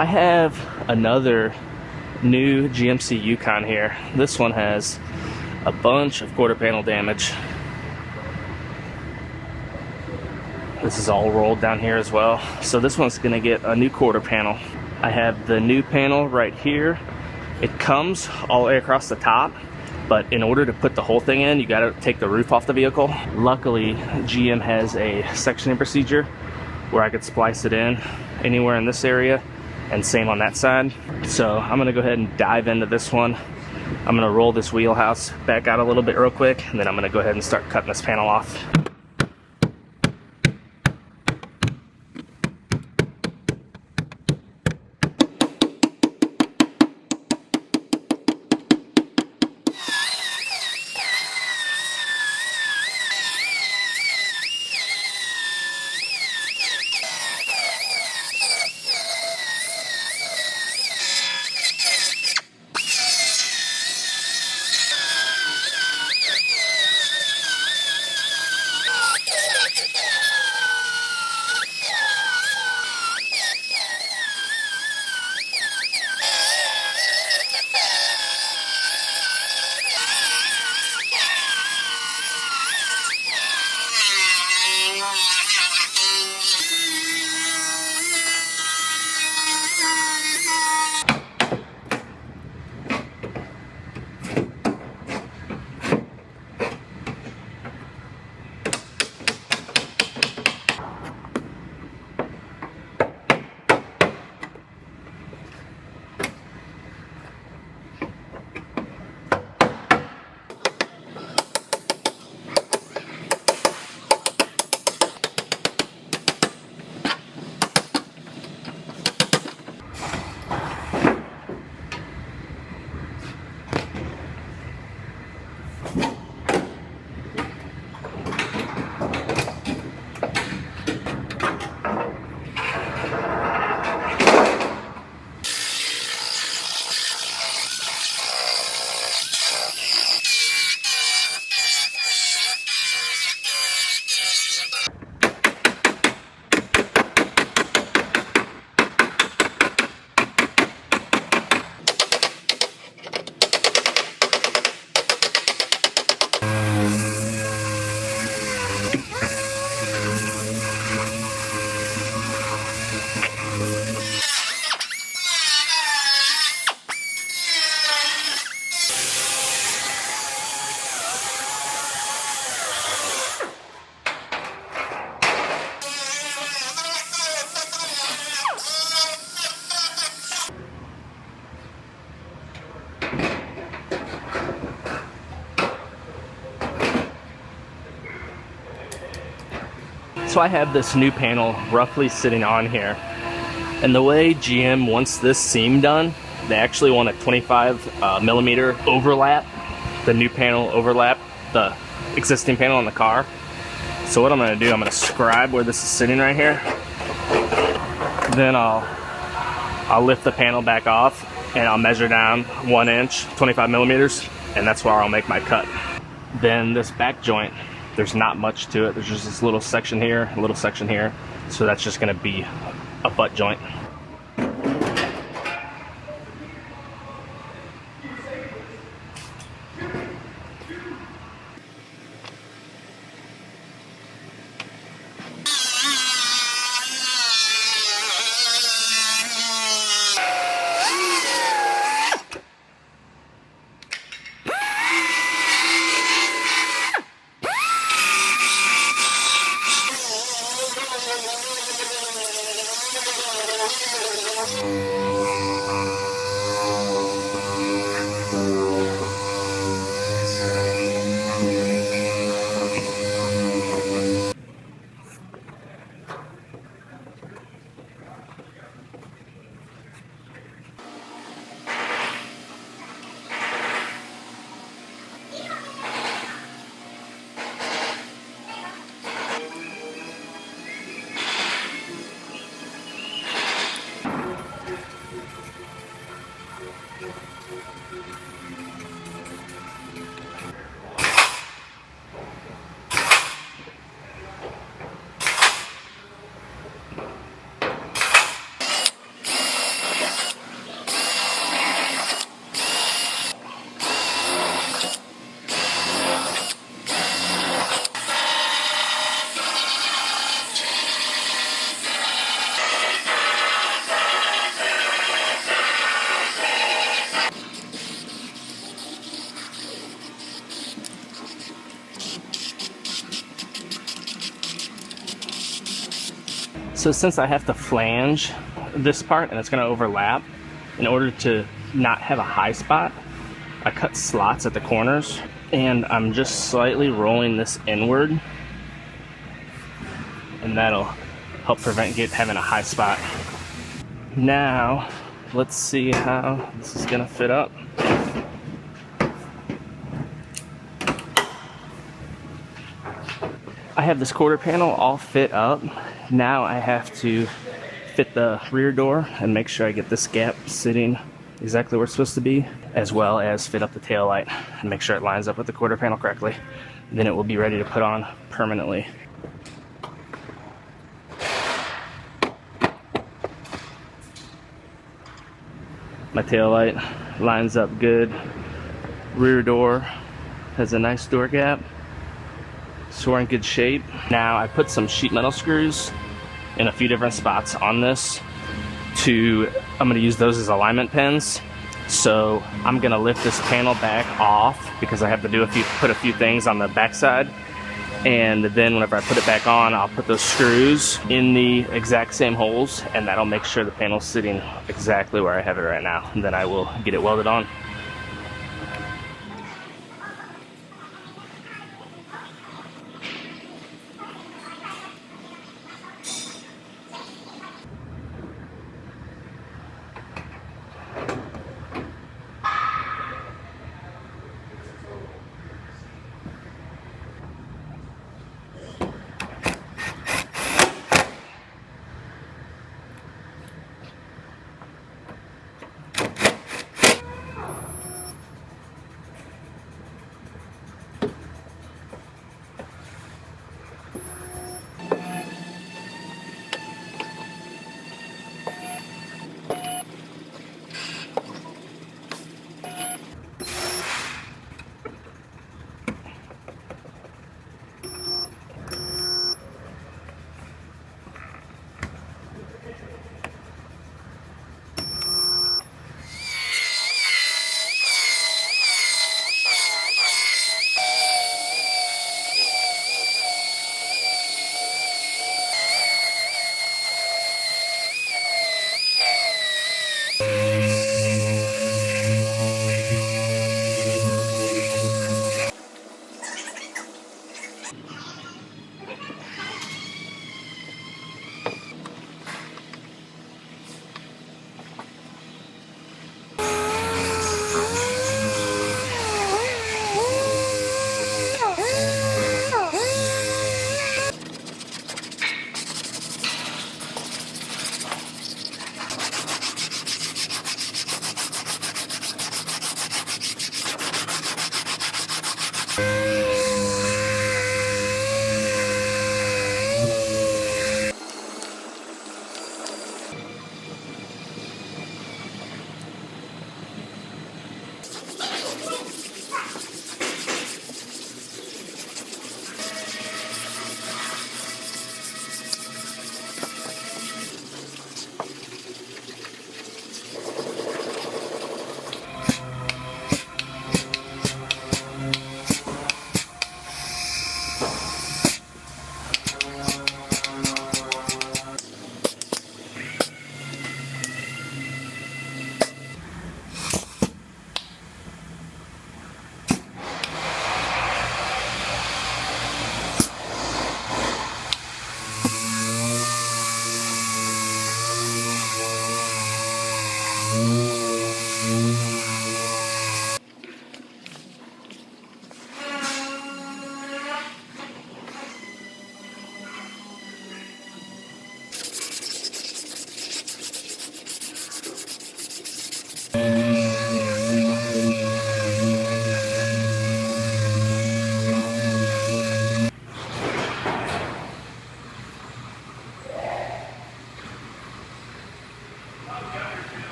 I have another new GMC Yukon here. This one has a bunch of quarter panel damage. This is all rolled down here as well. So this one's gonna get a new quarter panel. I have the new panel right here. It comes all the way across the top, but in order to put the whole thing in, you gotta take the roof off the vehicle. Luckily, GM has a sectioning procedure where I could splice it in anywhere in this area, and same on that side. So I'm gonna go ahead and dive into this one. I'm gonna roll this wheelhouse back out a little bit real quick, and then I'm gonna go ahead and start cutting this panel off. So I have this new panel roughly sitting on here. And the way GM wants this seam done, they actually want a 25 millimeter overlap, the new panel overlap, the existing panel on the car. So what I'm gonna do, I'm gonna scribe where this is sitting right here. Then I'll lift the panel back off and I'll measure down 1 inch, 25 millimeters, and that's where I'll make my cut. Then this back joint, there's not much to it. There's just this little section here, a little section here. So that's just gonna be a butt joint. So since I have to flange this part and it's going to overlap, in order to not have a high spot, I cut slots at the corners, and I'm just slightly rolling this inward, and that'll help prevent having a high spot. Now, let's see how this is going to fit up. I have this quarter panel all fit up. Now I have to fit the rear door and make sure I get this gap sitting exactly where it's supposed to be, as well as fit up the tail light and make sure it lines up with the quarter panel correctly. Then it will be ready to put on permanently. My tail light lines up good. Rear door has a nice door gap. So we're in good shape. Now I put some sheet metal screws in a few different spots on this. I'm gonna use those as alignment pins. So I'm gonna lift this panel back off because I have to put a few things on the backside. And then whenever I put it back on, I'll put those screws in the exact same holes, and that'll make sure the panel's sitting exactly where I have it right now. And then I will get it welded on.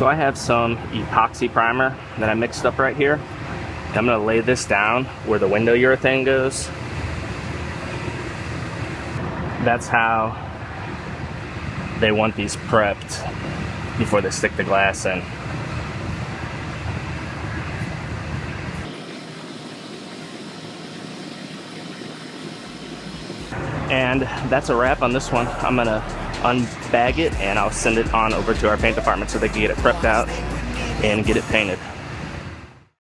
So I have some epoxy primer that I mixed up right here. I'm gonna lay this down where the window urethane goes. That's how they want these prepped before they stick the glass in. And that's a wrap on this one. I'm gonna unbag it and I'll send it on over to our paint department so they can get it prepped out and get it painted.